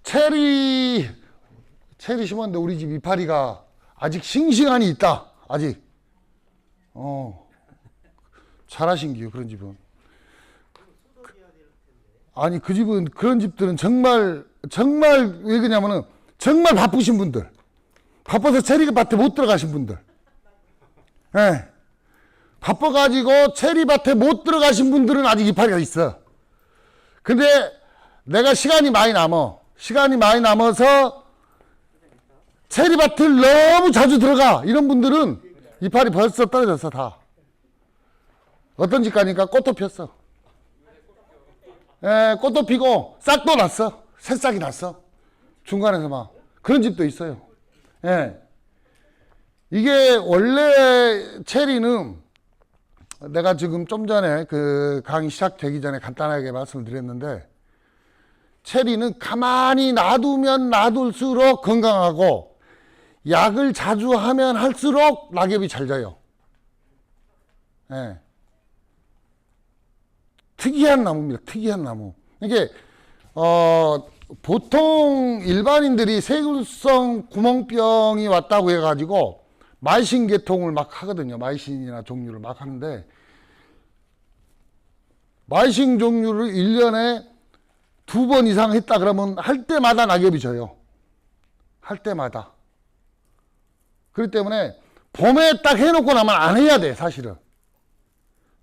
체리 심었는데 우리 집 이파리가 아직 싱싱하니 있다. 아직. 잘하신기요, 그런 집은. 아니, 그 집은, 그런 집들은 정말 왜 그러냐면은, 정말 바쁘신 분들. 바빠서 체리밭에 못 들어가신 분들. 예. 바빠가지고 체리밭에 못 들어가신 분들은 아직 이파리가 있어. 근데 내가 시간이 많이 남아서 체리밭을 너무 자주 들어가. 이런 분들은 이파리 벌써 떨어졌어, 다. 어떤 집 가니까 꽃도 폈어. 예, 꽃도 피고 싹도 났어. 새싹이 났어. 중간에서 막. 그런 집도 있어요. 예. 이게 원래 체리는 내가 지금 좀 전에 그 강의 시작되기 전에 간단하게 말씀을 드렸는데, 체리는 가만히 놔두면 놔둘수록 건강하고 약을 자주 하면 할수록 낙엽이 잘 져요. 예. 특이한 나무입니다. 특이한 나무. 이게 보통 일반인들이 세균성 구멍병이 왔다고 해가지고 마이신 계통을 막 하거든요. 마이신이나 종류를 막 하는데, 마이신 종류를 1년에 2번 이상 했다 그러면 할 때마다 낙엽이 져요. 할 때마다. 그렇기 때문에 봄에 딱 해놓고 나면 안 해야 돼, 사실은.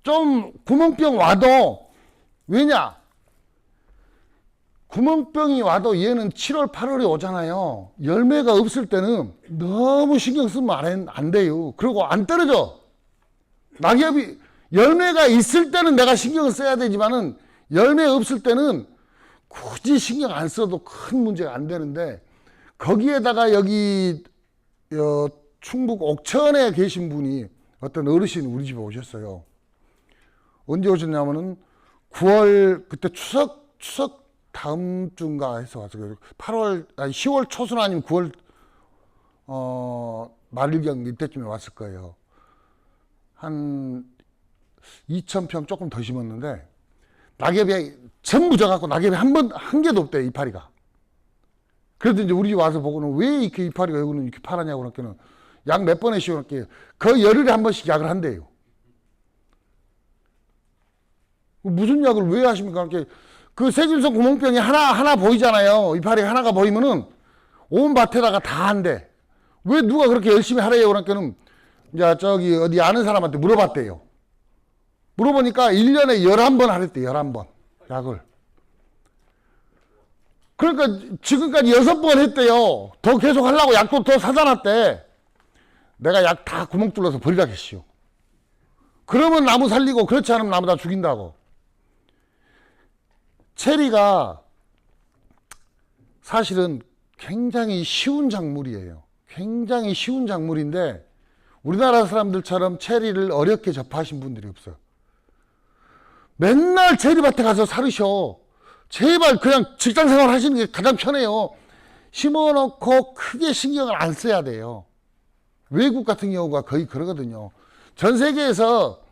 좀 구멍병 와도, 왜냐? 구멍병이 와도 얘는 7월, 8월에 오잖아요. 열매가 없을 때는 너무 신경 쓰면 안 돼요. 그리고 안 떨어져. 낙엽이, 열매가 있을 때는 내가 신경을 써야 되지만은, 열매 없을 때는 굳이 신경 안 써도 큰 문제가 안 되는데, 거기에다가 여기 충북 옥천에 계신 분이, 어떤 어르신이 우리 집에 오셨어요. 언제 오셨냐면은 9월, 그때 추석 다음 주인가 해서 왔어요. 10월 초순 아니면 9월 말일경 이때쯤에 왔을 거예요. 한 2,000평 조금 더 심었는데, 낙엽이 전부 져갖고 낙엽이 한 개도 없대요, 이파리가. 그래도 이제 우리 집 와서 보고는 왜 이렇게 이파리가 여기는 이렇게 파라냐고 그랬더니, 약 몇 번에 씌워놓을게요. 그 열흘에 한 번씩 약을 한대요. 무슨 약을 왜 하십니까? 그 세균성 구멍병이 하나 보이잖아요. 이파리 하나가 보이면은 온 밭에다가 다 한대. 왜 누가 그렇게 열심히 하래요? 그러니까는 이제 저기 어디 아는 사람한테 물어봤대요. 물어보니까 1년에 11번 하랬대. 11번 약을. 그러니까 지금까지 6번 했대요. 더 계속 하려고 약도 더 사다 놨대. 내가 약 다 구멍 뚫어서 버리라겠시오. 그러면 나무 살리고, 그렇지 않으면 나무 다 죽인다고. 체리가 사실은 굉장히 쉬운 작물이에요. 굉장히 쉬운 작물인데, 우리나라 사람들처럼 체리를 어렵게 접하신 분들이 없어요. 맨날 체리밭에 가서 사르셔. 제발 그냥 직장생활 하시는 게 가장 편해요. 심어놓고 크게 신경을 안 써야 돼요. 외국 같은 경우가 거의 그러거든요. 전 세계에서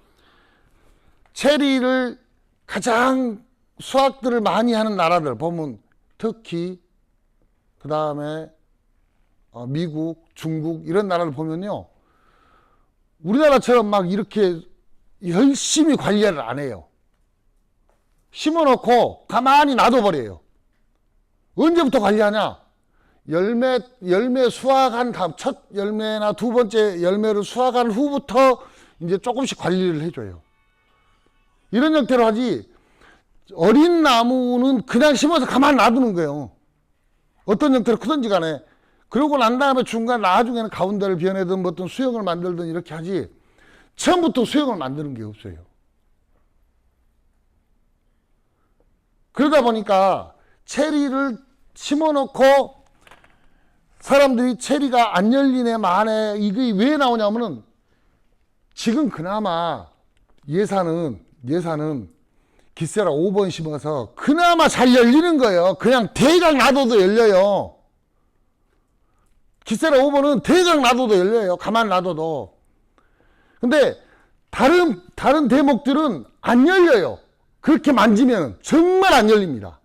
체리를 가장 수확들을 많이 하는 나라들 보면, 터키, 그 다음에 미국, 중국 이런 나라를 보면요, 우리나라처럼 막 이렇게 열심히 관리를 안 해요. 심어놓고 가만히 놔둬버려요. 언제부터 관리하냐? 열매 수확한 다음, 첫 열매나 두 번째 열매를 수확한 후부터 이제 조금씩 관리를 해줘요. 이런 형태로 하지, 어린 나무는 그냥 심어서 가만히 놔두는 거예요. 어떤 형태로 크든지 간에. 그러고 난 다음에 나중에는 가운데를 비워내든 어떤 수영을 만들든 이렇게 하지, 처음부터 수영을 만드는 게 없어요. 그러다 보니까 체리를 심어놓고 사람들이 체리가 안 열리네 마네, 이게 왜 나오냐면은, 지금 그나마 예산은 기세라 5번 심어서 그나마 잘 열리는 거예요. 그냥 대강 놔둬도 열려요. 기세라 5번은 대강 놔둬도 열려요. 가만 놔둬도. 근데 다른 대목들은 안 열려요. 그렇게 만지면 정말 안 열립니다.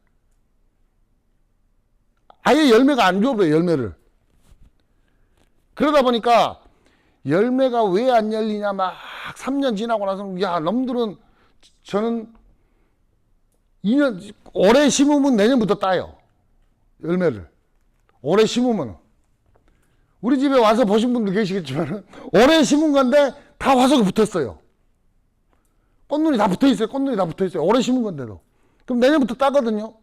아예 열매가 안 줘버려요, 열매를. 그러다 보니까 열매가 왜 안 열리냐, 막 3년 지나고 나서, 야, 놈들은, 저는 2년, 올해 심으면 내년부터 따요. 열매를. 올해 심으면. 우리 집에 와서 보신 분들 계시겠지만, 올해 심은 건데 다 화석이 붙었어요. 꽃눈이 다 붙어 있어요. 꽃눈이 다 붙어 있어요. 올해 심은 건데도. 그럼 내년부터 따거든요.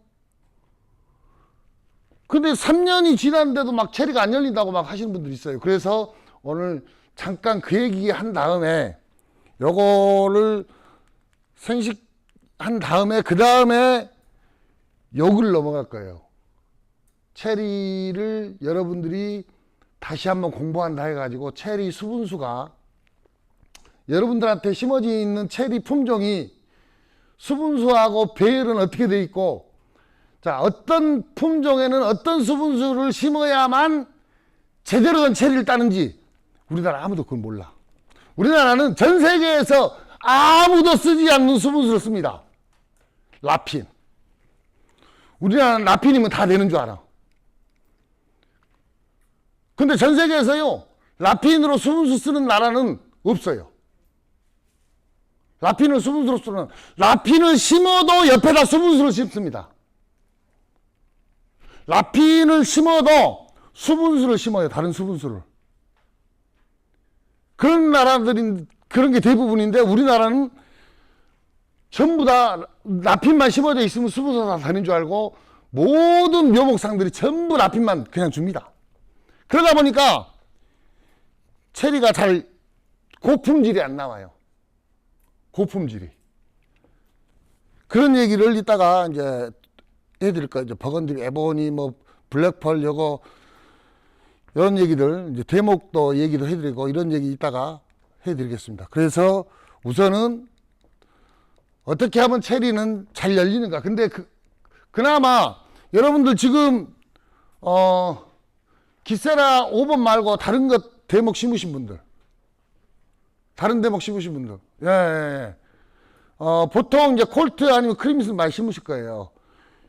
근데 3년이 지났는데도 막 체리가 안 열린다고 막 하시는 분들이 있어요. 그래서 오늘 잠깐 그 얘기 한 다음에 요거를 생식한 다음에 그 다음에 요걸 넘어갈 거예요. 체리를 여러분들이 다시 한번 공부한다 해가지고 체리 수분수가 여러분들한테 심어져 있는 체리 품종이 수분수하고 배열은 어떻게 돼 있고, 자, 어떤 품종에는 어떤 수분수를 심어야만 제대로 된 체리를 따는지 우리나라 아무도 그걸 몰라. 우리나라는 전 세계에서 아무도 쓰지 않는 수분수를 씁니다. 라핀. 우리나라는 라핀이면 다 되는 줄 알아. 근데 전 세계에서요, 라핀으로 수분수 쓰는 나라는 없어요. 라핀을 수분수로 쓰는, 라핀을 심어도 옆에다 수분수를 심습니다. 라핀을 심어도 수분수를 심어요. 다른 수분수를. 그런 나라들인, 그런 게 대부분인데 우리나라는 전부 다 라핀만 심어져 있으면 수분수가 다 되는 줄 알고 모든 묘목상들이 전부 라핀만 그냥 줍니다. 그러다 보니까 체리가 잘 고품질이 안 나와요. 고품질이. 그런 얘기를 이따가 이제 해드릴 거예요. 이제 버건디, 에보니, 뭐 블랙펄, 요거 이런 얘기들 이제 대목도 얘기도 해드리고 이런 얘기 이따가 해드리겠습니다. 그래서 우선은 어떻게 하면 체리는 잘 열리는가. 근데 그나마 여러분들 지금 기세라 5번 말고 다른 것 대목 심으신 분들, 다른 대목 심으신 분들, 예. 보통 이제 콜트 아니면 크림슨 많이 심으실 거예요.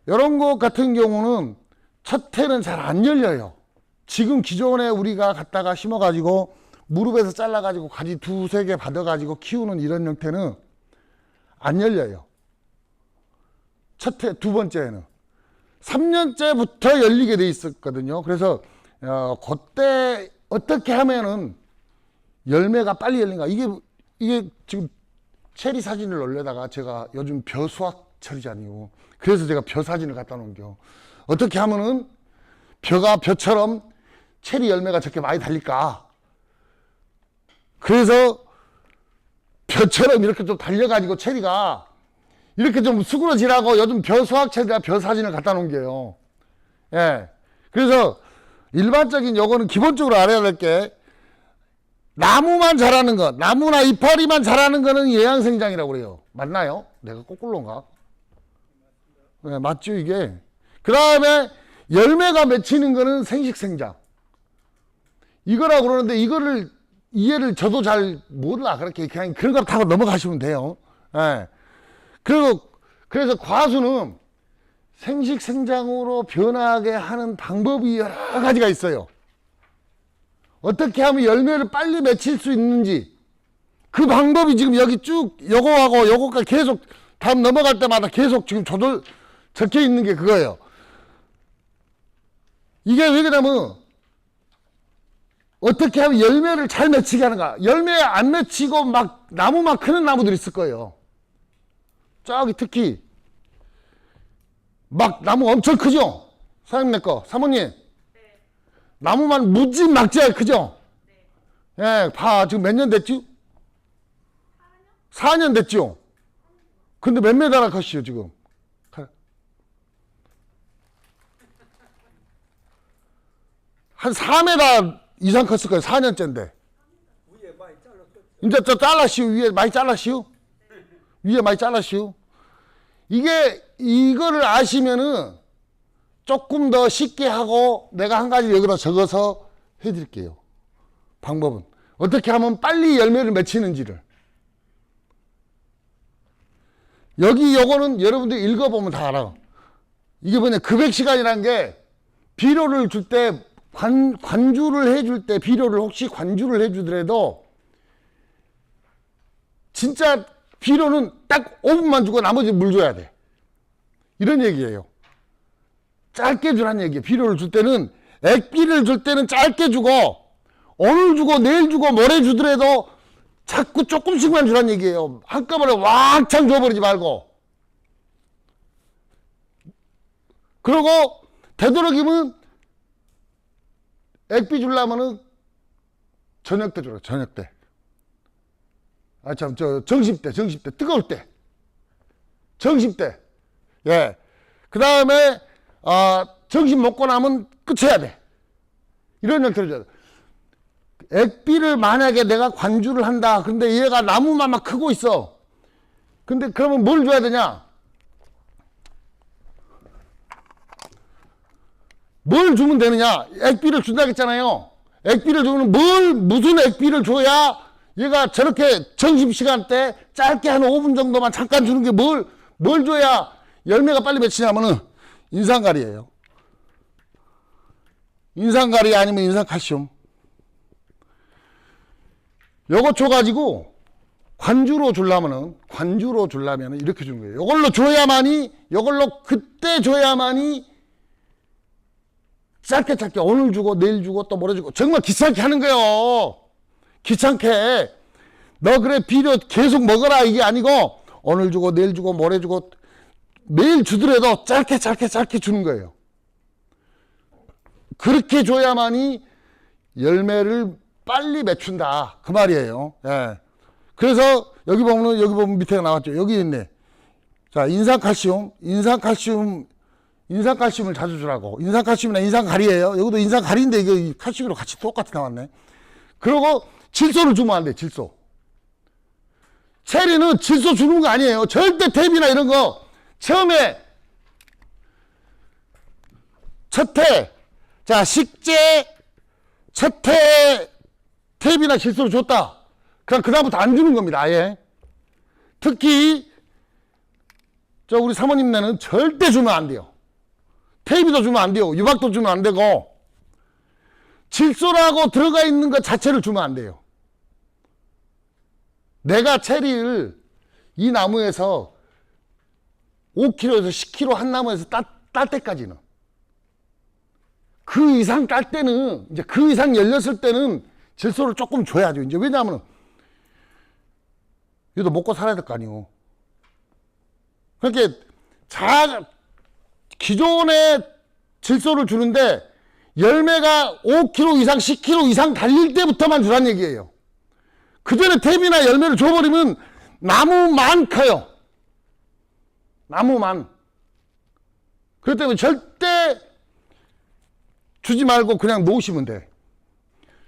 이런 것 같은 경우는 첫 해는 잘 안 열려요. 지금 기존에 우리가 갖다가 심어가지고 무릎에서 잘라가지고 가지 2-3개 받아가지고 키우는 이런 형태는 안 열려요. 첫 해, 두 번째에는. 3년째부터 열리게 돼 있었거든요. 그래서 그때 어떻게 하면은 열매가 빨리 열린가. 이게 지금 체리 사진을 올려다가 제가 요즘 벼 수확철이잖아요. 그래서 제가 벼 사진을 갖다 놓은겨. 어떻게 하면은 벼가 벼처럼 체리 열매가 저렇게 많이 달릴까. 그래서 벼처럼 이렇게 좀 달려가지고 체리가 이렇게 좀 수그러지라고 요즘 벼 수확철이라 벼 사진을 갖다 놓은겨요. 예. 그래서 일반적인 요거는 기본적으로 알아야 될 게, 나무만 자라는 것, 나무나 이파리만 자라는 거는 예양생장이라고 그래요. 맞나요? 내가 거꾸로인가? 네, 맞죠, 이게? 그 다음에 열매가 맺히는 거는 생식생장. 이거라고 그러는데, 이거를 이해를 저도 잘 몰라. 그렇게 그냥 그런 거 타고 넘어가시면 돼요. 네. 그래서 과수는 생식생장으로 변하게 하는 방법이 여러 가지가 있어요. 어떻게 하면 열매를 빨리 맺힐 수 있는지 그 방법이 지금 여기 쭉 요거하고 요거까지 계속 다음 넘어갈 때마다 계속 지금 적혀 있는 게 그거예요. 이게 왜 그러냐면 어떻게 하면 열매를 잘 맺히게 하는가. 열매 안 맺히고 막 나무만 크는 나무들이 있을 거예요. 저기 특히 막 나무 엄청 크죠? 사장님 내 거, 사모님. 나무만 무지 막지하게 크죠? 네. 예, 봐. 지금 몇 년 됐지? 4년 됐죠? 근데 몇 메다나 컷이요, 지금? 한 4m 이상 컸을 거예요, 4년째인데. 위에 많이 잘랐어. 이제 저 잘라시오, 위에 많이 잘라시오? 위에 많이 잘라시오? 이거를 아시면은 조금 더 쉽게 하고 내가 한 가지 여기다 적어서 해드릴게요. 방법은. 어떻게 하면 빨리 열매를 맺히는지를. 여기 요거는 여러분들 읽어보면 다 알아. 이게 뭐냐, 급액시간이라는 게 비료를 줄 때 관주를 해줄 때 비료를 혹시 관주를 해주더라도 진짜 비료는 딱 5분만 주고 나머지 물 줘야 돼. 이런 얘기예요. 짧게 주라는 얘기예요. 비료를 줄 때는 액비를 줄 때는 짧게 주고 오늘 주고 내일 주고 모레 주더라도 자꾸 조금씩만 주라는 얘기예요. 한꺼번에 왕창 줘버리지 말고. 그리고 되도록이면 액비 주려면은 저녁 때 주라. 저녁 때. 아 참 저 정심 때 뜨거울 때. 정심 때. 예. 그 다음에 정신 먹고 나면 끝해야 돼. 이런 걸 들어줘야 돼. 액비를 만약에 내가 관주를 한다. 근데 얘가 나무만 막 크고 있어. 근데 그러면 뭘 줘야 되냐? 뭘 주면 되느냐? 액비를 준다고 했잖아요. 액비를 주면 무슨 액비를 줘야 얘가 저렇게 점심시간 때 짧게 한 5분 정도만 잠깐 주는 게 뭘 줘야 열매가 빨리 맺히냐면은 인산가리예요. 인산가리 아니면 인산칼슘. 요거 줘가지고 관주로 주려면은 이렇게 주는 거예요. 요걸로 그때 줘야만이 짧게 오늘 주고 내일 주고 또 모레 주고 정말 귀찮게 하는 거예요. 귀찮게. 너 그래 비료 계속 먹어라 이게 아니고 오늘 주고 내일 주고 모레 주고 매일 주더라도 짧게 주는 거예요. 그렇게 줘야만이 열매를 빨리 맺춘다 그 말이에요. 예. 그래서 여기 보면 밑에 나왔죠. 여기 있네. 자, 인산칼슘을 자주 주라고. 인산칼슘이나 인산가리예요. 여기도 인산가리인데 이게 칼슘이랑 같이 똑같이 나왔네. 그리고 질소를 주면 안 돼. 질소. 체리는 질소 주는 거 아니에요. 절대 탭이나 이런 거 처음에 첫해 자 식재 첫해 탭이나 질소를 줬다. 그럼 그다음부터 안 주는 겁니다. 아예. 특히 저 우리 사모님네는 절대 주면 안 돼요. 테이프도 주면 안 돼요. 유박도 주면 안 되고 질소라고 들어가 있는 것 자체를 주면 안 돼요. 내가 체리를 이 나무에서 5kg에서 10kg 한 나무에서 딸 때까지는 그 이상 딸 때는 이제 그 이상 열렸을 때는 질소를 조금 줘야죠. 이제 왜냐하면 얘도 먹고 살아야 될 거 아니에요. 그렇게 기존에 질소를 주는데 열매가 5kg 이상 10kg 이상 달릴 때부터만 주란 얘기예요. 그 전에 탭이나 열매를 줘버리면 나무만 커요. 나무만. 그렇기 때문에 절대 주지 말고 그냥 놓으시면 돼.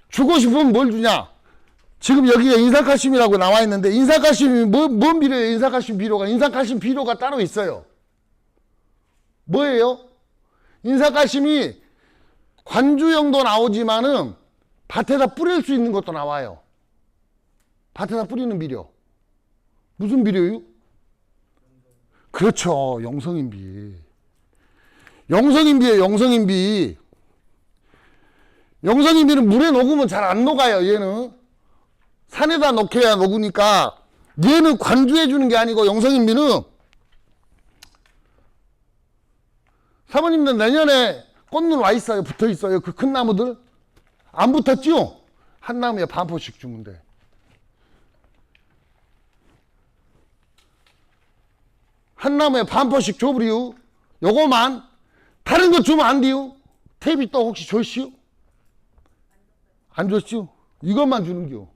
주고 싶으면 뭘 주냐? 지금 여기에 인산칼슘이라고 나와 있는데 인산칼슘이 뭔 비료예요? 인산칼슘 비료가. 인산칼슘 비료가 따로 있어요. 뭐예요? 인산칼슘이 관주용도 나오지만은 밭에다 뿌릴 수 있는 것도 나와요. 밭에다 뿌리는 비료. 무슨 비료요? 그렇죠. 용성인비. 용성인비예요. 용성인비. 용성인비는 물에 녹으면 잘 안 녹아요. 얘는 산에다 녹여야 녹으니까 얘는 관주해 주는 게 아니고 용성인비는 사모님들 내년에 꽃눈 와 있어요. 붙어 있어요. 그 큰 나무들 안 붙었죠? 한 나무에 반 포씩 주면 돼. 한 나무에 반 포씩 줘버리요. 요거만. 다른 거 주면 안 돼요. 탭이 또 혹시 줬시오? 안 줬시오? 이것만 주는겨.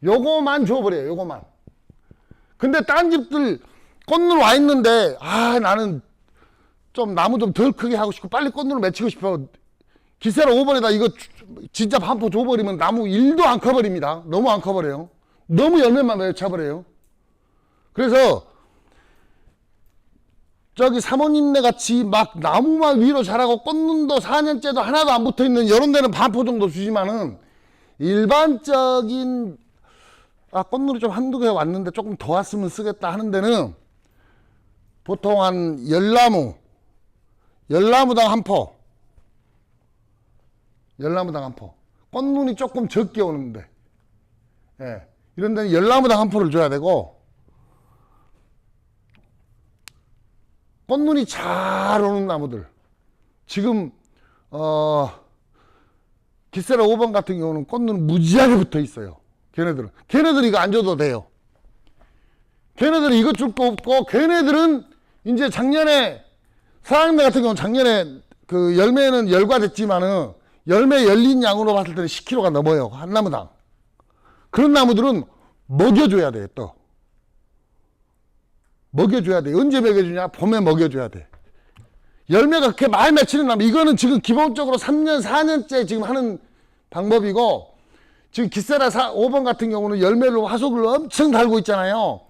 요거만 줘버려요. 요거만. 근데 딴 집들 꽃눈 와 있는데 나는 좀 나무 좀 덜 크게 하고 싶고 빨리 꽃눈을 맺히고 싶어. 기세로 5번에다 이거 진짜 반포 줘버리면 나무 1도 안 커버립니다. 너무 안 커버려요. 너무 열매만 맺혀버려요. 그래서 저기 사모님네 같이 막 나무만 위로 자라고 꽃눈도 4년째도 하나도 안 붙어있는 이런 데는 반포 정도 주지만은 일반적인 꽃눈이 좀 한두 개 왔는데 조금 더 왔으면 쓰겠다 하는 데는 보통 한 열나무 열나무당 한 포. 열나무당 한 포. 꽃눈이 조금 적게 오는데. 예. 이런 데는 열나무당 한 포를 줘야 되고, 꽃눈이 잘 오는 나무들. 지금, 기세라 5번 같은 경우는 꽃눈 무지하게 붙어 있어요. 걔네들은 이거 안 줘도 돼요. 걔네들은 이것 줄 거 없고, 걔네들은 이제 작년에, 사랑매 같은 경우는 작년에 그 열매는 열과됐지만은, 열매 열린 양으로 봤을 때는 10kg가 넘어요. 한 나무당. 그런 나무들은 먹여줘야 돼, 또. 먹여줘야 돼. 언제 먹여주냐? 봄에 먹여줘야 돼. 열매가 그렇게 많이 맺히는 나무. 이거는 지금 기본적으로 3년, 4년째 지금 하는 방법이고, 지금 기세라 5번 같은 경우는 열매를 화속을 엄청 달고 있잖아요.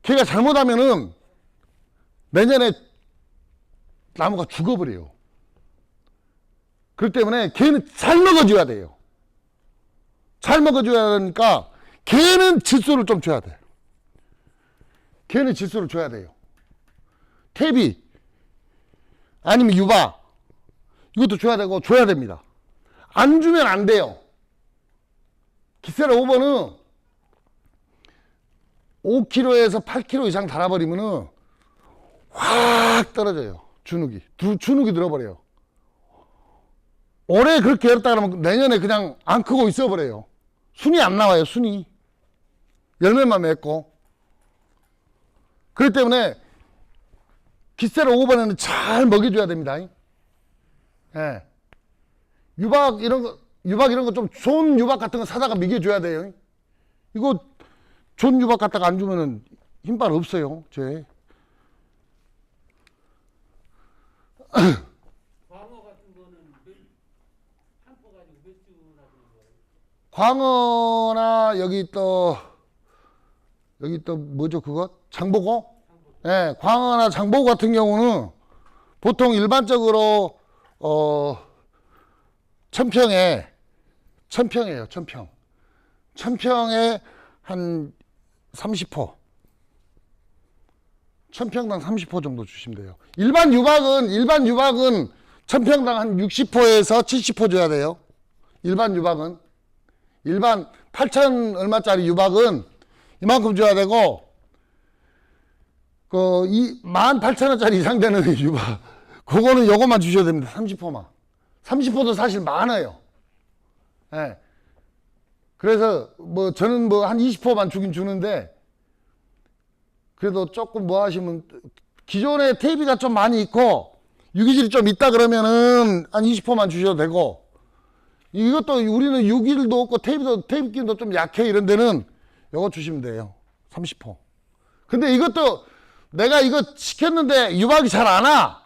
걔가 잘못하면은 내년에 나무가 죽어버려요. 그렇기 때문에 걔는 잘 먹어줘야 돼요. 잘 먹어줘야 되니까 걔는 질소를 좀 줘야 돼. 걔는 질소를 줘야 돼요. 태비 아니면 유바 이것도 줘야 되고 줘야 됩니다. 안 주면 안 돼요. 기세라 5번은 5kg에서 8kg 이상 달아버리면은 확 떨어져요. 주눅이 들어버려요. 올해 그렇게 열었다 그러면 내년에 그냥 안 크고 있어버려요. 순이 안 나와요. 순이 열매만 맺고. 그렇기 때문에 기세라 5번에는 잘 먹여줘야 됩니다. 예. 유박 이런 거 좀 좋은 유박 같은 거 사다가 먹여줘야 돼요. 이거 좋은 유박 갖다가 안 주면은 힘빨 없어요. 쟤. 광어 같은 거는 한 포 가지고 몇 주나 되는 거예요? 광어나 여기 또 뭐죠 그거? 장보고? 예, 광어나 장보고 같은 경우는 보통 일반적으로 천평이에요. 천평에 한 30포. 천평당 30포 정도 주시면 돼요. 일반 유박은 천평당 한 60포에서 70포 줘야 돼요. 일반 8천 얼마짜리 유박은 이만큼 줘야 되고, 18,000원짜리 이상 되는 유박, 그거는 요것만 주셔야 됩니다. 30포만. 30포도 사실 많아요. 예. 그래서 저는 한 20포만 주긴 주는데, 그래도 조금 하시면, 기존에 테이비가 좀 많이 있고, 유기질이 좀 있다 그러면은 한 20포만 주셔도 되고, 이것도 우리는 유기질도 없고, 테이비기도 좀 약해 이런 데는 요거 주시면 돼요. 30포. 근데 이것도 내가 이거 시켰는데 유박이 잘 안 와.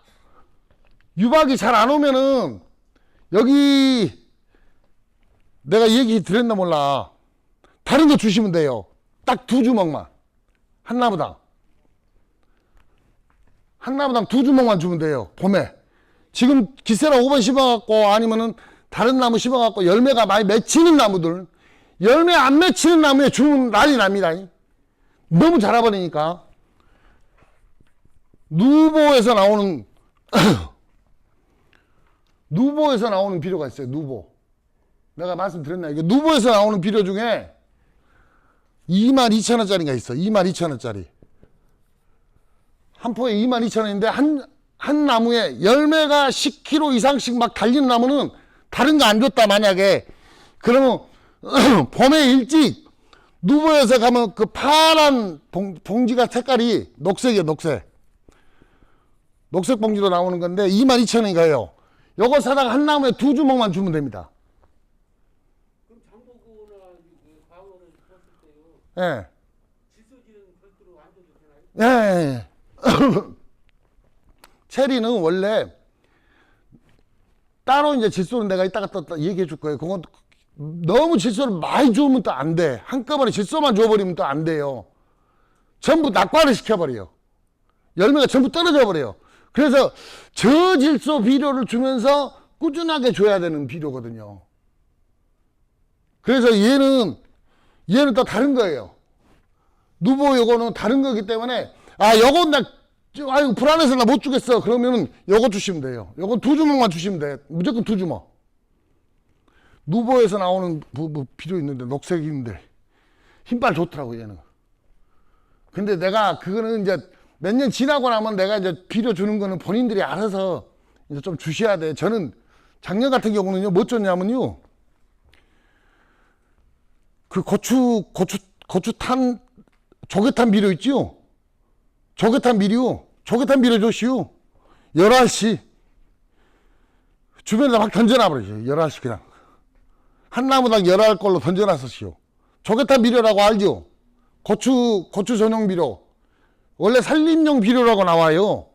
유박이 잘 안 오면은, 여기, 내가 얘기 드렸나 몰라. 다른 거 주시면 돼요. 딱 2주먹만. 한 나무당 2주먹만 주면 돼요. 봄에. 지금 기세라 5번 심어갖고 아니면은 다른 나무 심어갖고 열매가 많이 맺히는 나무들, 열매 안 맺히는 나무에 주면 난리 납니다. 너무 자라버리니까. 누보에서 나오는 누보에서 나오는 비료가 있어요. 누보. 내가 말씀드렸나? 이거 누보에서 나오는 비료 중에 22,000원짜리가 있어. 22,000원짜리. 한 포에 22,000원인데 한 나무에 열매가 10kg 이상씩 막 달리는 나무는 다른 거 안 줬다 만약에 그러면 봄에 일찍 누보에서 가면 그 파란 봉지가 색깔이 녹색이에요. 녹색 봉지로 나오는 건데 22,000원인가요? 요거 사다가 한 나무에 2주먹만 주면 됩니다. 그럼 장보고나 광어는 줬을 때요. 예. 질소질은 별도로 안 줘도 되나요? 예. 체리는 원래 따로 이제 질소는 내가 이따가 또 얘기해 줄 거예요. 그건 너무 질소를 많이 주면 또 안 돼. 한꺼번에 질소만 줘버리면 또 안 돼요. 전부 낙과를 시켜버려요. 열매가 전부 떨어져 버려요. 그래서 저질소 비료를 주면서 꾸준하게 줘야 되는 비료거든요. 그래서 얘는 또 다른 거예요. 누보 요거는 다른 거기 때문에, 요건 아이고 불안해서 나 못 주겠어. 그러면은 요거 주시면 돼요. 요건 2주먹만 주시면 돼. 무조건 2주먹. 누보에서 나오는 비료 있는데 녹색인데 힘빨 좋더라고 얘는. 근데 내가 그거는 이제 몇 년 지나고 나면 내가 이제 비료 주는 거는 본인들이 알아서 이제 좀 주셔야 돼. 저는 작년 같은 경우는요 뭐 줬냐면요 그 고추탄 조개탄 비료 있지요. 조개탄 비료 줬시오. 11시 주변에다 막 던져놔버리죠. 11시 그냥 한 나무당 11걸로 던져놨었시오. 조개탄 비료라고 알죠? 고추 전용 비료. 원래 산림용 비료라고 나와요.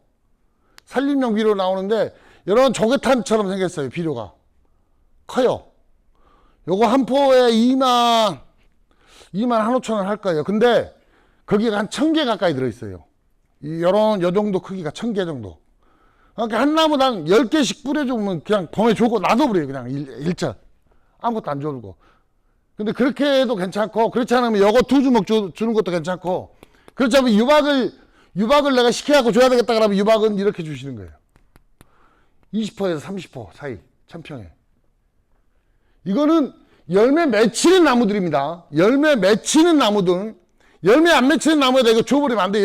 산림용 비료 나오는데 이런 조개탄처럼 생겼어요. 비료가 커요. 요거 한 포에 2만 1,500원 할 거예요. 근데 거기가 한 1,000개 가까이 들어있어요. 요 정도 크기가 1,000개 정도. 그러니까 한 나무당 10개씩 뿌려주면 그냥 봄에 주고 놔둬버려요. 그냥 일절. 아무것도 안 주고. 근데 그렇게 해도 괜찮고, 그렇지 않으면 요거 2주먹 주는 것도 괜찮고, 그렇지 않으면 유박을 내가 시켜갖고 줘야 되겠다 그러면 유박은 이렇게 주시는 거예요. 20호에서 30호 사이, 1000평에. 이거는 열매 맺히는 나무들입니다. 열매 맺히는 나무들. 열매 안 맺히는 나무에다 이거 줘버리면 안 돼.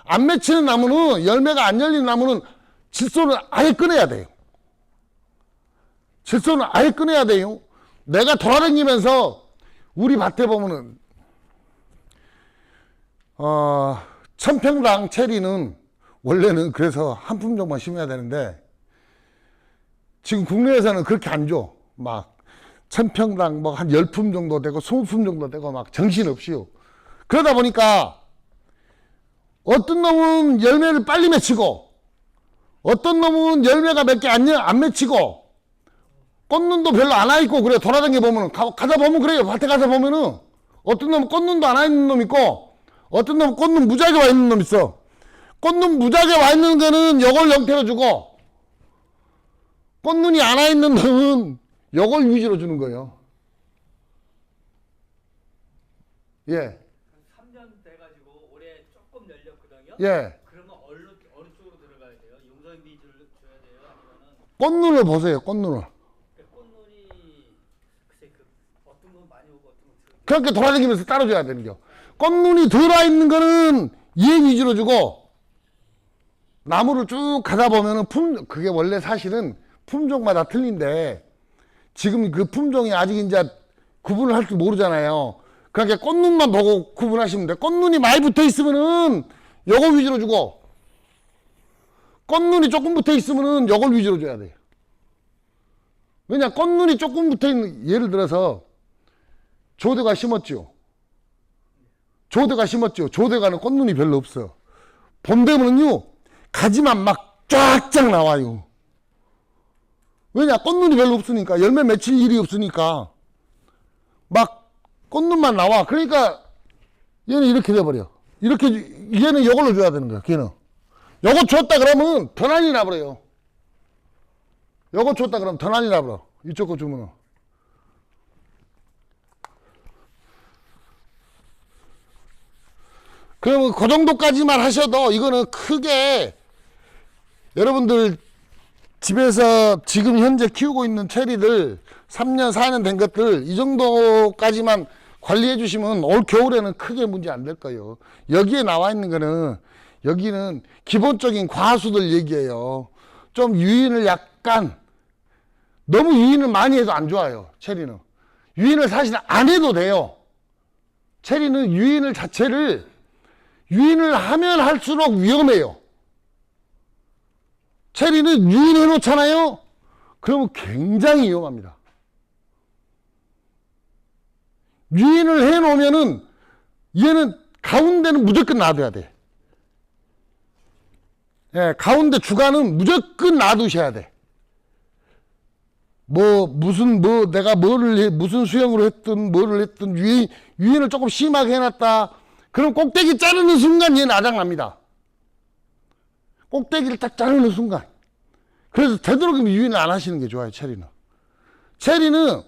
안 맺히는 나무는, 열매가 안 열린 나무는 질소를 아예 끊어야 돼요. 질소는 아예 끊어야 돼요. 내가 돌아다니면서 우리 밭에 보면은, 1000평당 체리는 원래는 그래서 한 품종만 심어야 되는데, 지금 국내에서는 그렇게 안 줘. 막, 1000평당 뭐 한 10품 정도 되고 20품 정도 되고 막 정신없이요. 그러다 보니까 어떤 놈은 열매를 빨리 맺히고 어떤 놈은 열매가 몇 개 안 맺히고 꽃눈도 별로 안 와 있고 그래. 돌아다니 보면은 가다 보면 그래요. 밭에 가서 보면은 어떤 놈은 꽃눈도 안 와 있는 놈 있고 어떤 놈은 꽃눈 무지하게 와 있는 놈 있어. 꽃눈 무지하게 와 있는 거는 요걸 형태로 주고 꽃눈이 안 와 있는 놈은 요걸 위주로 주는 거예요. 예. 3년 돼가지고 올해 조금 열렸거든요. 예. 그러면 어느 쪽으로 들어가야 돼요? 용선 비주를 줘야 돼요? 아니면은 꽃눈을 보세요. 꽃눈을. 꽃눈이 글쎄 어떤 건 많이 오고 어떤 건 들어. 그렇게 돌아다니면서 따라줘야 되는 겨. 꽃눈이 들어와 있는 거는 얘 위주로 주고 나무를 쭉 가다 보면은 그게 원래 사실은 품종마다 틀린데 지금 그 품종이 아직 이제 구분을 할 줄 모르잖아요. 그러니까 꽃눈만 보고 구분하시면 돼. 꽃눈이 많이 붙어 있으면은 요거 위주로 주고 꽃눈이 조금 붙어 있으면은 요걸 위주로 줘야 돼요. 왜냐 꽃눈이 조금 붙어 있는 예를 들어서 조대가 심었죠. 조대가는 꽃눈이 별로 없어. 봄 되면은요 가지만 막 쫙쫙 나와요. 왜냐 꽃눈이 별로 없으니까 열매 맺힐 일이 없으니까 막 꽃눈만 나와. 그러니까 얘는 이렇게 돼버려. 이렇게 얘는 이걸로 줘야 되는 거야. 걔는 요거 줬다 그러면 더 난리 나버려요. 요거 줬다 그러면 더 난리 나버려. 이쪽 거 주면은. 그러면 그 정도까지만 하셔도 이거는 크게 여러분들 집에서 지금 현재 키우고 있는 체리들 3년 4년 된 것들 이 정도까지만 관리해 주시면 올 겨울에는 크게 문제 안 될 거예요. 여기에 나와 있는 거는 여기는 기본적인 과수들 얘기예요. 좀 유인을 약간 너무 유인을 많이 해도 안 좋아요. 체리는 유인을 사실 안 해도 돼요. 체리는 유인을 하면 할수록 위험해요. 체리는 유인해 놓잖아요. 그러면 굉장히 위험합니다. 유인을 해 놓으면은 얘는 가운데는 무조건 놔둬야 돼. 예, 가운데 주간은 무조건 놔두셔야 돼. 내가 무슨 수영으로 했든 뭐를 했든 유인을 조금 심하게 해놨다. 그럼 꼭대기 자르는 순간 얘는 아작납니다. 꼭대기를 딱 자르는 순간. 그래서 되도록이면 유인을 안 하시는 게 좋아요. 체리는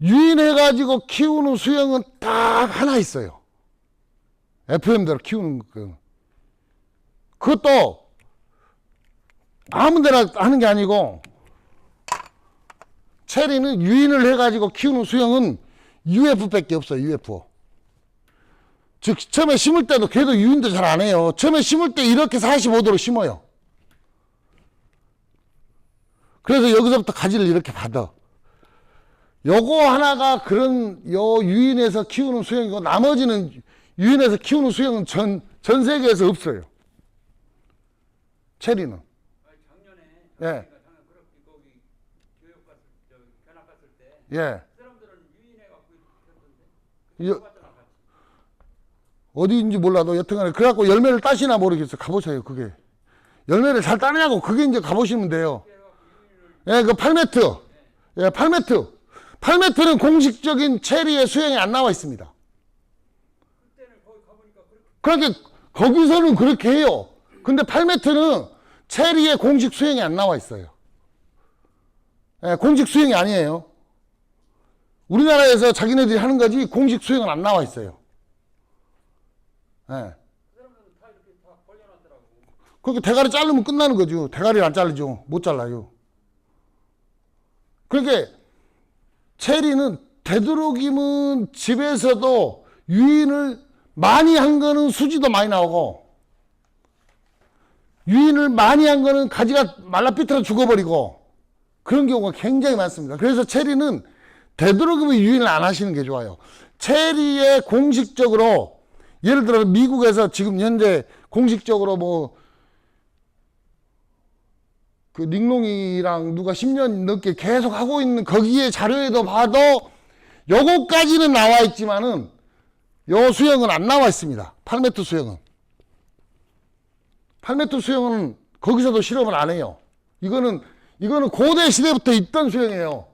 유인해가지고 키우는 수영은 딱 하나 있어요. FM대로 키우는 거. 그것도 아무 데나 하는 게 아니고 체리는 유인을 해가지고 키우는 수영은 UF밖에 없어요. UF. 즉 처음에 심을 때도 걔도 유인도 잘 안 해요. 처음에 심을 때 이렇게 45도로 심어요. 그래서 여기서부터 가지를 이렇게 받아. 요거 하나가 그런 요 유인해서 키우는 수영이고 나머지는 유인해서 키우는 수영은 전 세계에서 없어요. 체리는. 작년에 예. 작년 그렇게 거기 교육 갔을 저 견학 갔을 때 예. 사람들은 유인해 갖고 있던데. 여- 봤잖아 같이. 어디인지 몰라도 여튼간에 그래갖고 열매를 따시나 모르겠어요. 가보세요. 그게 열매를 잘 따느냐고 그게 이제 가보시면 돼요. 예, 그 팔매트. 예, 팔매트. 팔매트는 공식적인 체리의 수영에 안 나와 있습니다. 그때는 거기 가보니까 그렇게 그렇게 거기서는 그렇게 해요. 근데 팔매트는 체리의 공식 수영이 안 나와 있어요. 예, 공식 수영이 아니에요. 우리나라에서 자기네들이 하는 거지 공식 수영은 안 나와 있어요. 예. 그 사람들은 다 이렇게 다 벌려놨더라고. 그렇게 대가리 자르면 끝나는 거죠. 대가리를 안 자르죠. 못 잘라요. 그러니까 체리는 되도록이면 집에서도 유인을 많이 한 거는 수지도 많이 나오고 유인을 많이 한 거는 가지가 말라 삐뚤어 죽어버리고 그런 경우가 굉장히 많습니다. 그래서 체리는 되도록이면 유인을 안 하시는 게 좋아요. 체리에 공식적으로 예를 들어 미국에서 지금 현재 공식적으로 뭐 그 닉롱이랑 누가 10년 넘게 계속 하고 있는 거기에 자료에도 봐도 요거까지는 나와 있지만은 요 수영은 안 나와 있습니다. 8m 수영은. 8m 수영은 거기서도 실험을 안 해요. 이거는 고대 시대부터 있던 수영이에요.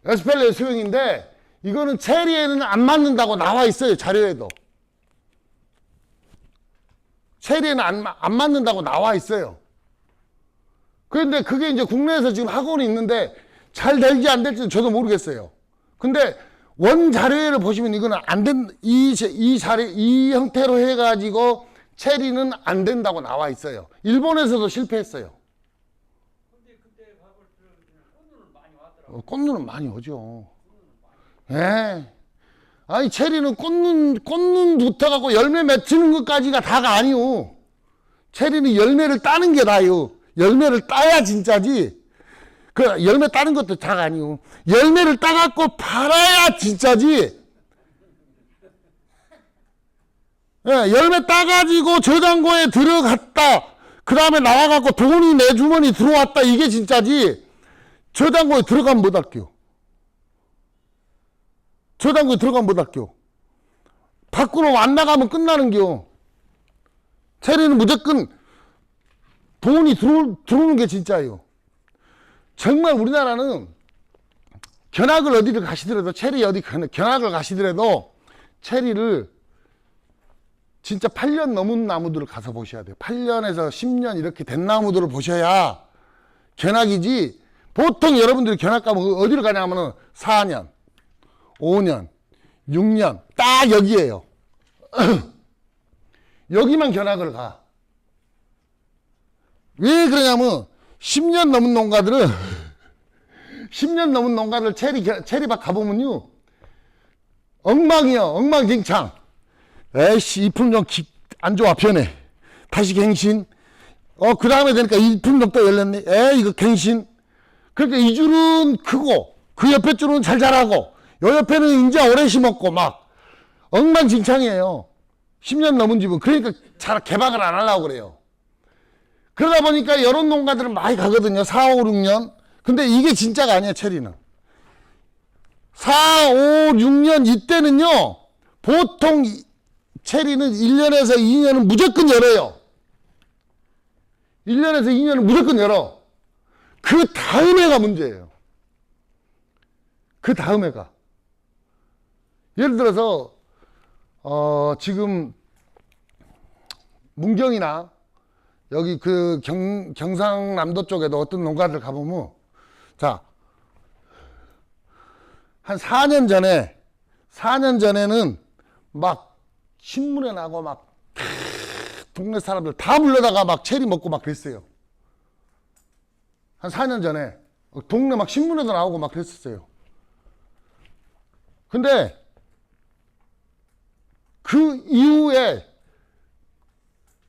에스펠레 수영인데 이거는 체리에는 안 맞는다고 나와 있어요. 자료에도. 체리에는 안 맞는다고 나와 있어요. 그런데 그게 이제 국내에서 지금 학원이 있는데 잘 될지 안 될지는 저도 모르겠어요. 근데 원 자료를 보시면 이거는 안 된, 이 형태로 해가지고 체리는 안 된다고 나와 있어요. 일본에서도 실패했어요. 근데 그때 가볼 때는 꽃눈은 많이 왔더라고. 꽃눈은 많이 오죠. 예. 아니, 체리는 꽃눈부터 갖고 열매 맺히는 것까지가 다가 아니오. 체리는 열매를 따는 게 다요. 열매를 따야 진짜지. 그 열매 따는 것도 다가 아니오. 열매를 따갖고 팔아야 진짜지. 예, 열매 따가지고 저장고에 들어갔다. 그 다음에 나와갖고 돈이 내 주머니 들어왔다. 이게 진짜지. 저장고에 들어가면 못 할게요. 저장고에 들어가면 못 할게요. 밖으로 안 나가면 끝나는겨. 체리는 무조건 돈이 들어오는 게 진짜예요. 정말 우리나라는 견학을 어디를 가시더라도 체리 어디 견학을 가시더라도 체리를 진짜 8년 넘은 나무들을 가서 보셔야 돼요. 8년에서 10년 이렇게 된 나무들을 보셔야 견학이지. 보통 여러분들이 견학 가면 어디를 가냐면은 4년, 5년, 6년 딱 여기에요. 여기만 견학을 가. 왜 그러냐면 10년 넘은 농가들은 10년 넘은 농가들 체리밭 가보면요 엉망이요. 엉망진창. 에이씨 이 품종 안 좋아 변해. 다시 갱신. 그 다음에 되니까 이 품종 또 열렸네. 이거 갱신. 그러니까 이 줄은 크고 그 옆에 줄은 잘 자라고 요 옆에는 이제 오래 심었고 막 엉망진창이에요. 10년 넘은 집은. 그러니까 잘 개박을 안 하려고 그래요. 그러다 보니까 이런 농가들은 많이 가거든요. 4, 5, 6년. 근데 이게 진짜가 아니에요. 체리는 4, 5, 6년 이때는요 보통 체리는 1년에서 2년은 무조건 열어요. 1년에서 2년은 무조건 열어. 그 다음 해가 문제예요. 그 다음 해가. 예를 들어서 지금 문경이나 여기 그 경상남도 쪽에도 어떤 농가들 가보면 자, 한 4년 전에는 막 신문에 나고 막 동네 사람들 다 불러다가 막 체리 먹고 막 그랬어요. 한 4년 전에 동네 막 신문에도 나오고 막 그랬었어요. 근데 그 이후에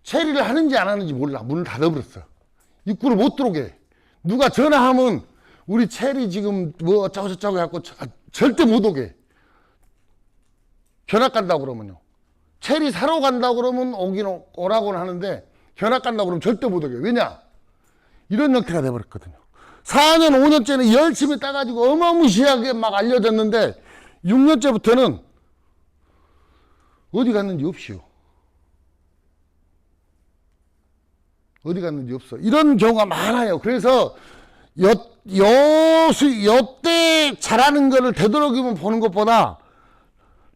체리를 하는지 안 하는지 몰라. 문을 닫아버렸어. 입구를 못 들어오게. 누가 전화하면 우리 체리 지금 뭐 어쩌고 저쩌고 해갖고 절대 못 오게. 견학 간다고 그러면요. 체리 사러 간다고 그러면 오라고는 하는데 견학 간다고 그러면 절대 못 오게. 왜냐? 이런 형태가 돼버렸거든요. 4년, 5년째는 열심히 따가지고 어마무시하게 막 알려졌는데 6년째부터는 어디 갔는지 없이요. 어디 갔는지 없어. 이런 경우가 많아요. 그래서 여때 잘하는 거를 되도록이면 보는 것보다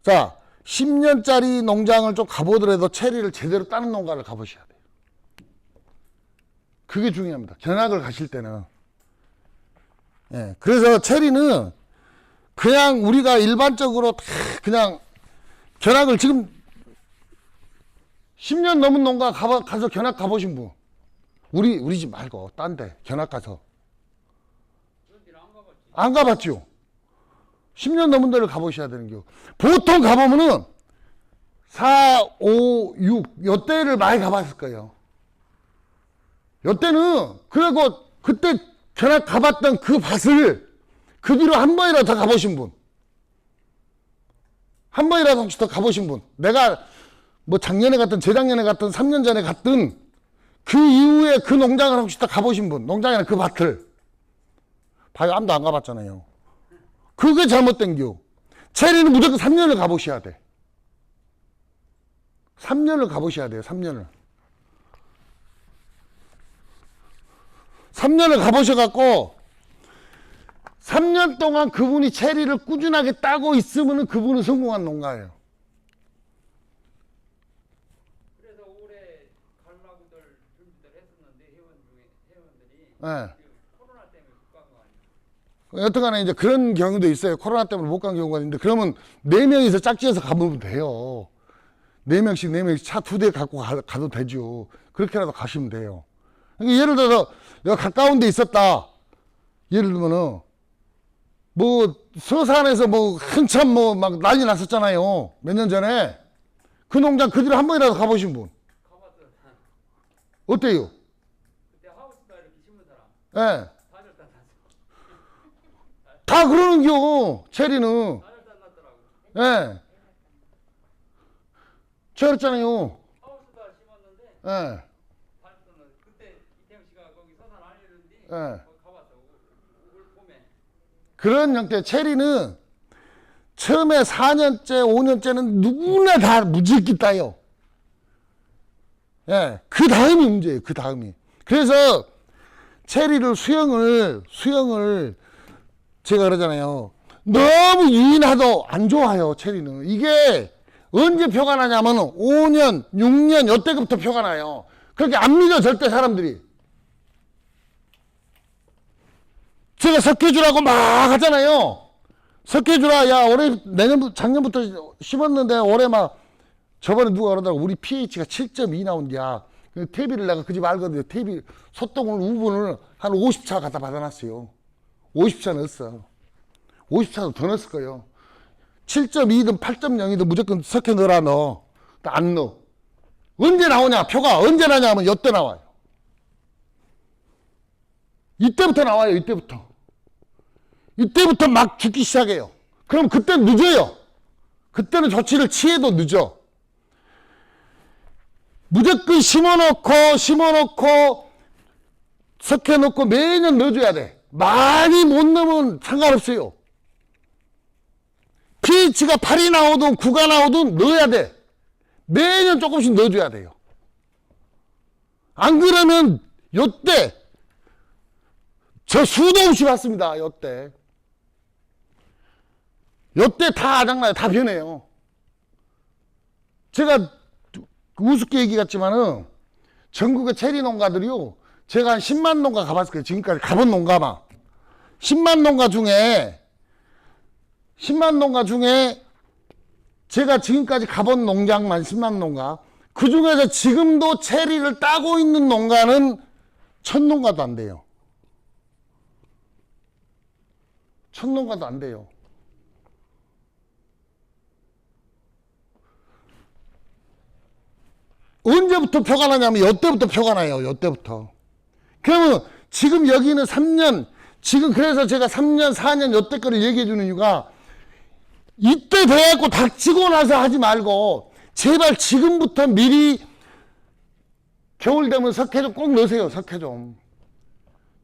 자 10년짜리 농장을 좀 가보더라도 체리를 제대로 따는 농가를 가보셔야 돼요. 그게 중요합니다. 견학을 가실 때는. 예, 그래서 체리는 그냥 우리가 일반적으로 그냥 견학을 지금 10년 넘은 농가 가서 견학 가보신 분. 우리 집 말고 딴 데 견학 가서. 안 가봤죠. 10년 넘은 데를 가보셔야 되는 겨. 보통 가보면은 4, 5, 6 요때를 많이 가봤을 거예요. 요때는 그리고 그때 견학 가봤던 그 밭을 그 뒤로 한 번이라도 더 가보신 분. 한 번이라도 혹시 더 가보신 분. 내가 뭐 작년에 갔든 재작년에 갔든 3년 전에 갔든 그 이후에 그 농장을 혹시 더 가보신 분. 농장이나 그 밭을. 봐요. 아무도 안 가봤잖아요. 그게 잘못된 겨. 체리는 무조건 3년을 가보셔야 돼. 3년을 가보셔야 돼요. 3년을. 3년을 가보셔갖고 3년 동안 그분이 체리를 꾸준하게 따고 있으면 그분은 성공한 농가예요. 그래서 올해 가려고들 준비들 했었는데 회원들이 네. 코로나 때문에 못 간 거 아니에요? 여튼간에 이제 그런 경우도 있어요. 코로나 때문에 못 간 경우가 있는데 그러면 4명이서 짝지어서 가보면 돼요. 4명씩 차 2대 갖고 가도 되죠. 그렇게라도 가시면 돼요. 그러니까 예를 들어서 여기 가까운 데 있었다. 예를 들면은 뭐 서산에서 뭐 한참 뭐 막 난리 났었잖아요. 몇 년 전에. 그 농장 그 뒤로 한 번이라도 가보신 분. 가봤어요. 어때요? 그때 하우스가 이렇게 심은 사람 예. 단열단 났어. 다 그러는겨. 체리는. 단열단 났더라고. 예. 제가 그랬잖아요. 하우스가 심었는데 예. 단열단은 그때 이태영 씨가 거기 서산 아니는데 예. 거기 가봤어. 올 봄에. 그런 형태 체리는 처음에 4년째, 5년째는 누구나 다 무지개 따요. 예. 그 다음이 문제예요. 그 다음이. 그래서 체리를 수영을 제가 그러잖아요. 너무 유인하도 안 좋아요. 체리는. 이게 언제 표가 나냐면 5년, 6년 요때부터 표가 나요. 그렇게 안 믿어 절대 사람들이. 제가 석회주라고 막 하잖아요. 석회주라, 야, 작년부터 심었는데 올해 막, 저번에 누가 그러더라고. 우리 pH가 7.2 나온디야. 퇴비를 내가 그 집 알거든요. 퇴비, 소똥을, 우분을 한 50차 갖다 받아놨어요. 50차 넣었어. 50차도 더 넣었을 거예요. 7.2든 8.0이든 무조건 석회 넣어라, 너. 안 넣어. 언제 나오냐? 표가 언제 나냐 하면 이때 나와요. 이때부터 나와요. 이때부터 막 죽기 시작해요. 그럼 그때는 늦어요. 그때는 조치를 취해도 늦어. 무조건 심어놓고 석회 넣고 매년 넣어줘야 돼. 많이 못 넣으면 상관없어요. pH가 8이 나오든 9가 나오든 넣어야 돼. 매년 조금씩 넣어줘야 돼요. 안 그러면 요때 저 수도 없이 봤습니다. 요때 다 아작나요. 다 변해요. 제가 우습게 얘기 같지만은 전국의 체리 농가들이요. 제가 한 10만 농가 가봤을 거예요. 지금까지 가본 농가만. 10만 농가 중에 제가 지금까지 가본 농장만 10만 농가. 그 중에서 지금도 체리를 따고 있는 농가는 1000농가도 안 돼요. 1000농가도 안 돼요. 언제부터 표가 나냐면 요때부터 표가 나요. 요때부터. 그러면 지금 여기는 3년, 지금 그래서 제가 3년, 4년 요때 거를 얘기해 주는 이유가 이때 돼갖고 닥치고 나서 하지 말고 제발 지금부터 미리 겨울 되면 석회 좀 꼭 넣으세요. 석회 좀.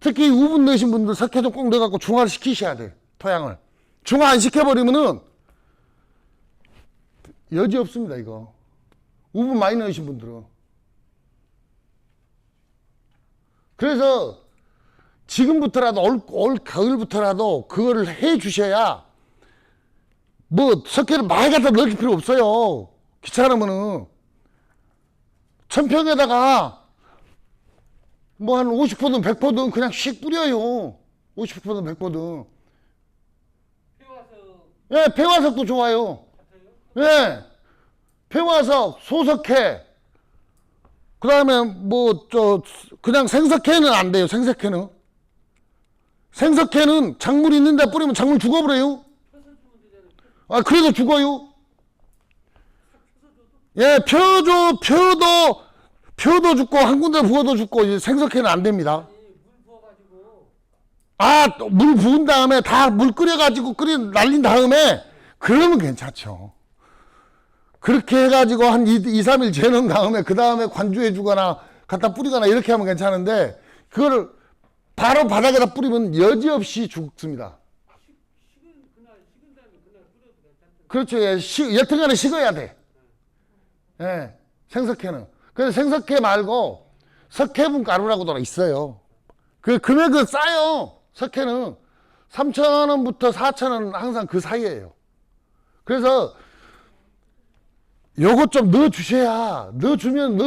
특히 우분 넣으신 분들 석회 좀 꼭 넣어갖고 중화를 시키셔야 돼. 토양을. 중화 안 시켜버리면은 여지 없습니다. 이거. 우분 많이 넣으신 분들은. 그래서 지금부터라도 올 가을부터라도 그거를 해 주셔야 뭐 석회를 많이 갖다 넣을 필요 없어요. 귀찮으면은 1000평에다가 뭐 한 50포든 100포든 그냥 씩 뿌려요. 50포든 100포든. 해와서 예, 배화석도 좋아요. 예, 배화석, 소석회. 그 다음에 뭐 그냥 생석회는 안 돼요. 생석회는. 생석회는 작물 있는데 뿌리면 작물 죽어버려요. 아, 그래도 죽어요. 예, 펴도 죽고, 한 군데 부어도 죽고, 이제 생석회는 안 됩니다. 물 부어가지고 아, 물 부은 다음에 다 물 끓여가지고 날린 다음에, 그러면 괜찮죠. 그렇게 해가지고 한 2, 3일 재는 다음에, 그 다음에 관주해 주거나, 갖다 뿌리거나 이렇게 하면 괜찮은데, 그거를 바로 바닥에다 뿌리면 여지없이 죽습니다. 식은 다음에 그날 뿌려도 괜찮던데. 그렇죠. 예, 여튼간에 식어야 돼. 예, 생석회는. 그래서 생석회 말고 석회분 가루라고도 하나 있어요. 그 금액은 싸요. 석회는 3,000원부터 4,000원 항상 그 사이에요. 그래서 요거 좀 넣어주셔야, 넣어주면,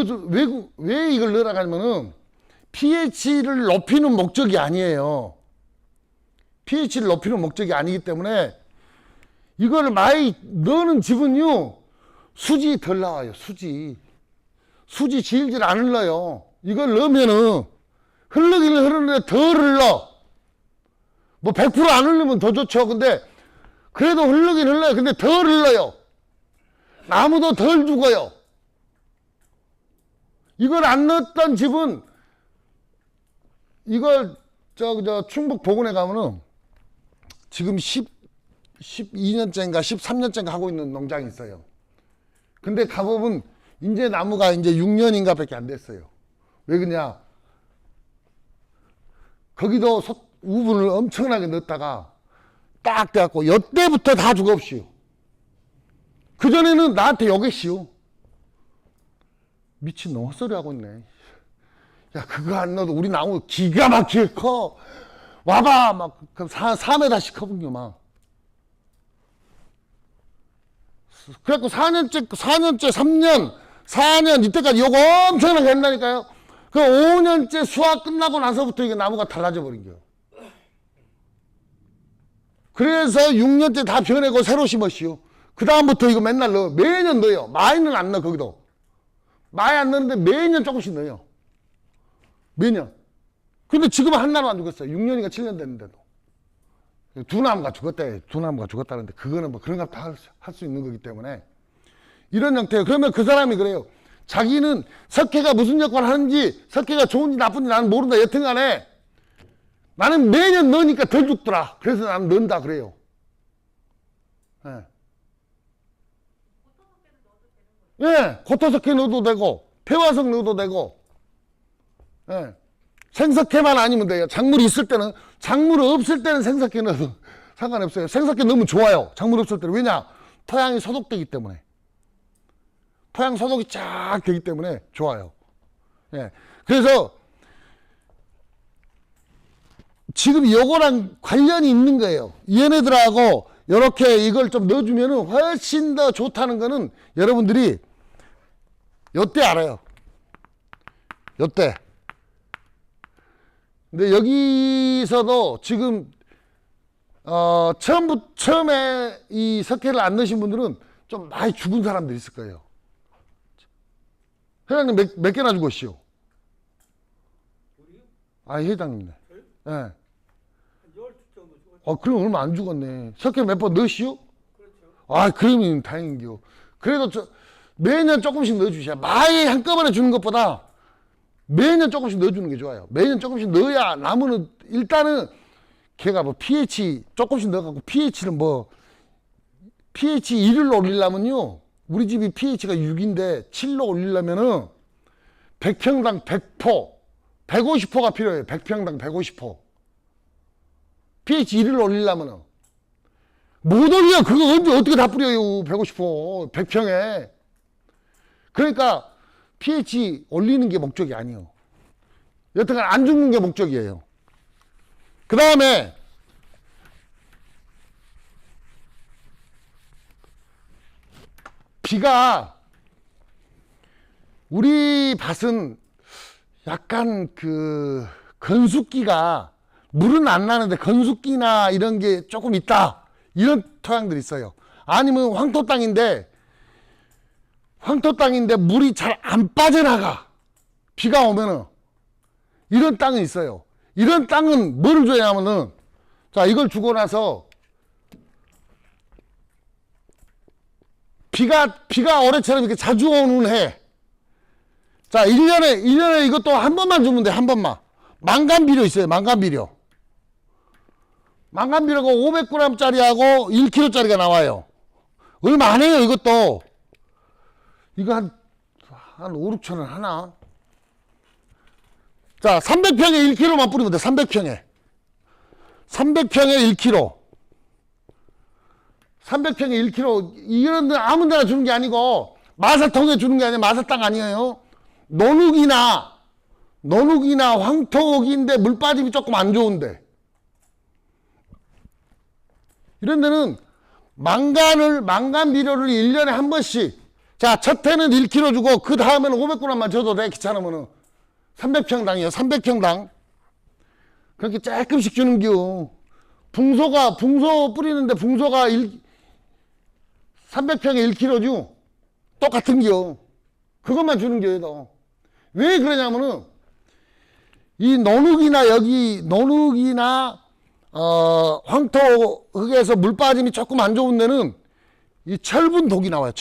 왜 이걸 넣으라고 하면은 pH를 높이는 목적이 아니에요. pH를 높이는 목적이 아니기 때문에 이거를 많이 넣는 집은요, 수지 덜 나와요. 수지 질질 안 흘러요. 이걸 넣으면은 흐르기는 흐르는데 덜 흘러. 뭐 100%안 흘리면 더 좋죠. 근데 그래도 흐르긴 흘러요. 근데 덜 흘러요. 나무도 덜 죽어요. 이걸 안 넣었던 집은 이걸 충북 보건에 가면은 지금 12년째인가 13년째인가 하고 있는 농장이 있어요. 근데 가보면 이제 나무가 이제 6년인가 밖에 안 됐어요. 왜 그러냐? 거기도 우분을 엄청나게 넣었다가 딱 돼갖고 여태부터 다 죽었시오. 그전에는 나한테 욕했시오. 미친놈 헛소리 하고 있네. 야, 그거 안 넣어도 우리 나무 기가 막히게 커. 와봐, 막 4m씩 커분요 막. 그래갖고 4년째 3년 4년 이때까지 요거 엄청나게 했다니까요. 그 5년째 수확 끝나고 나서부터 이게 나무가 달라져 버린 거예요. 그래서 6년째 다 변해고 새로 심었시오. 그 다음부터 이거 맨날 넣어. 매년 넣어요. 많이는 안 넣어. 거기도 많이 안 넣는데 매년 조금씩 넣어요. 매년. 근데 지금은 하나도 안 죽었어요. 6년인가 7년 됐는데도. 두 나무가 죽었다는데 그거는 뭐 그런 거 다 할 수 있는 거기 때문에 이런 형태예요. 그러면 그 사람이 그래요. 자기는 석회가 무슨 역할을 하는지, 석회가 좋은지 나쁜지 나는 모른다. 여튼 간에 나는 매년 넣으니까 덜 죽더라. 그래서 나는 넣는다 그래요. 예. 예, 고토석회 넣어도 되고 폐화석 넣어도 되고, 예. 생석회만 아니면 돼요. 작물이 있을 때는, 작물 없을 때는 생석회 넣어도 상관없어요. 생석회 넣으면 좋아요. 작물 없을 때는. 왜냐? 토양이 소독되기 때문에. 토양 소독이 쫙 되기 때문에 좋아요. 예. 그래서 지금 요거랑 관련이 있는 거예요. 얘네들하고 이렇게 이걸 좀 넣어주면 훨씬 더 좋다는 거는 여러분들이 요때 알아요. 요때. 근데 여기서도 지금 처음에 이 석회를 안 넣으신 분들은 좀 많이 죽은 사람들이 있을 거예요. 회장님 몇 개나 죽었시오? 우리요? 아, 회장님네. 저요? 예. 한 10주 정도 죽었죠. 그럼 얼마 안 죽었네. 석회 몇 번 넣으시오? 그렇죠. 아, 그러면 다행이요. 그래도 매년 조금씩 넣어주셔야. 많이 한꺼번에 주는 것보다 매년 조금씩 넣어주는 게 좋아요. 매년 조금씩 넣어야 나무는 일단은 걔가 뭐 pH 조금씩 넣어갖고 pH는 뭐 pH 1을 올리려면요. 우리 집이 pH가 6인데 7로 올리려면은 100평당 100포, 150포가 필요해요. 100평당 150포. pH 1을 올리려면은. 못 올려. 그거 언제 어떻게 다 뿌려요. 150포. 100평에. 그러니까 pH 올리는 게 목적이 아니에요. 여튼간 안 죽는 게 목적이에요. 그 다음에 비가 우리 밭은 약간 그 건숙기가 물은 안 나는데 건숙기나 이런 게 조금 있다. 이런 토양들이 있어요. 아니면 황토 땅인데 물이 잘 안 빠져나가. 비가 오면은 이런 땅은 있어요. 이런 땅은 뭐를 줘야 하면은 자, 이걸 주고 나서 비가 올해처럼 이렇게 자주 오는 해. 자, 1년에 이것도 한 번만 주면 돼. 한 번만. 망간비료 있어요. 망간비료가 500g짜리하고 1kg짜리가 나와요. 얼마 안 해요. 이것도. 이거 한 5, 6천 원 하나? 자, 300평에 1kg만 뿌리면 돼. 300평에 1kg. 300평에 1kg. 이런 데 아무 데나 주는 게 아니고 마사통에 주는 게 아니라 마사땅 아니에요. 노룩이나 황토옥인데 물 빠짐이 조금 안 좋은데 이런 데는 망간 비료를 1년에 한 번씩. 자, 첫 해는 1kg 주고 그 다음에는 500g만 줘도 돼. 귀찮으면은 300평당이요. 300평당 그렇게 조금씩 주는겨. 붕소 뿌리는데 붕소가 300평에 1kg죠. 똑같은겨. 그것만 주는겨. 얘도 왜 그러냐면은 이 노룩이나 황토 흙에서 물 빠짐이 조금 안 좋은 데는 이 철분독이 나와요.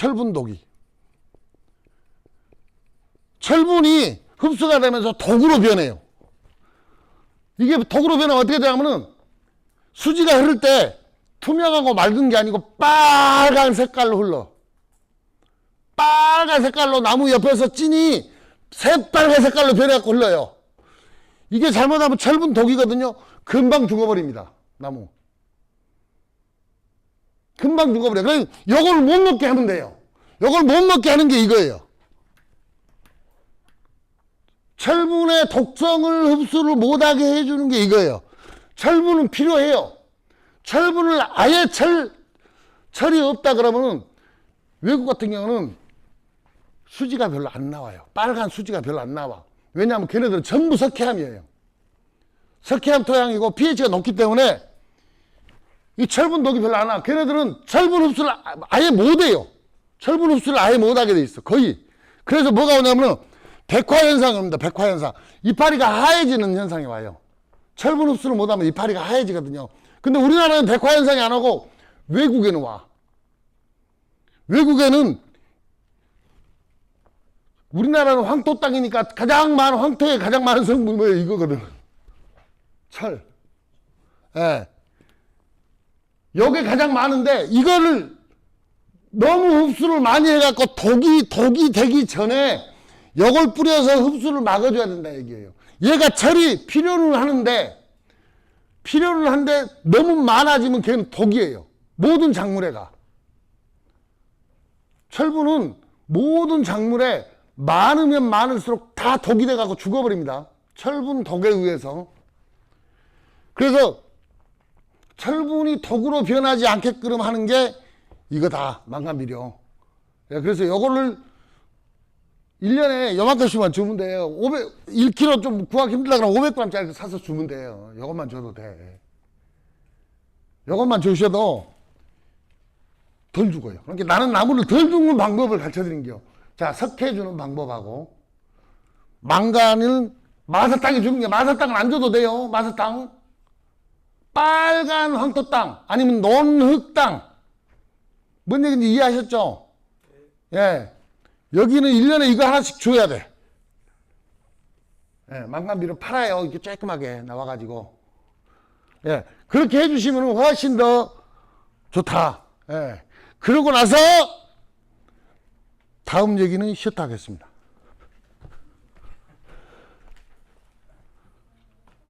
철분이 흡수가 되면서 독으로 변해요. 이게 독으로 변하면 어떻게 되냐면은 수지가 흐를 때 투명하고 맑은 게 아니고 빨간 색깔로 흘러. 빨간 색깔로 나무 옆에서 찐이 새빨간 색깔로 변해갖고 흘러요. 이게 잘못하면 철분 독이거든요. 금방 죽어버립니다. 나무. 금방 죽어버려요. 그래서 요걸 못 먹게 하면 돼요. 요걸 못 먹게 하는 게 이거예요. 철분의 독성을 흡수를 못하게 해주는 게 이거예요. 철분은 필요해요. 철분을 아예 철이 없다 그러면은 외국 같은 경우는 수지가 별로 안 나와요. 빨간 수지가 별로 안 나와. 왜냐하면 걔네들은 전부 석회암이에요. 석회암 토양이고 pH가 높기 때문에 이 철분 독이 별로 안 와. 걔네들은 철분 흡수를 아예 못해요. 철분 흡수를 아예 못하게 돼 있어. 거의. 그래서 뭐가 오냐면은 백화현상이 옵니다. 백화현상. 이파리가 하얘지는 현상이 와요. 철분 흡수를 못하면 이파리가 하얘지거든요. 근데 우리나라는 백화현상이 안 오고 외국에는 와. 외국에는 우리나라는 황토 땅이니까 황토에 가장 많은 성분이 뭐예요? 이거거든. 철. 예. 요게 가장 많은데 이거를 너무 흡수를 많이 해갖고 독이 되기 전에 요걸 뿌려서 흡수를 막아줘야 된다 얘기예요. 얘가 철이 필요는 한데 너무 많아지면 걔는 독이에요. 모든 작물에가. 철분은 모든 작물에 많으면 많을수록 다 독이 돼갖고 죽어버립니다. 철분 독에 의해서. 그래서 철분이 독으로 변하지 않게끔 하는 게 이거다. 망간비료. 그래서 요거를 1년에 요만큼씩만 주면 돼요. 1kg 좀 구하기 힘들다 그러면 500g짜리 사서 주면 돼요. 요것만 줘도 돼. 요것만 주셔도 덜 죽어요. 그러니까 나는 나무를 덜 죽는 방법을 가르쳐 드린 게요. 자, 석회 주는 방법하고 망간은 마사땅이 주는 게, 마사땅은 안 줘도 돼요. 마사땅. 빨간 황토 땅 아니면 논흙 땅. 뭔 얘기인지 이해하셨죠? 예. 여기는 1년에 이거 하나씩 줘야 돼. 예, 망간비료 팔아요. 이렇게 쬐끔하게 나와가지고. 예. 그렇게 해주시면 훨씬 더 좋다. 예. 그러고 나서 다음 얘기는 쉬었다 하겠습니다.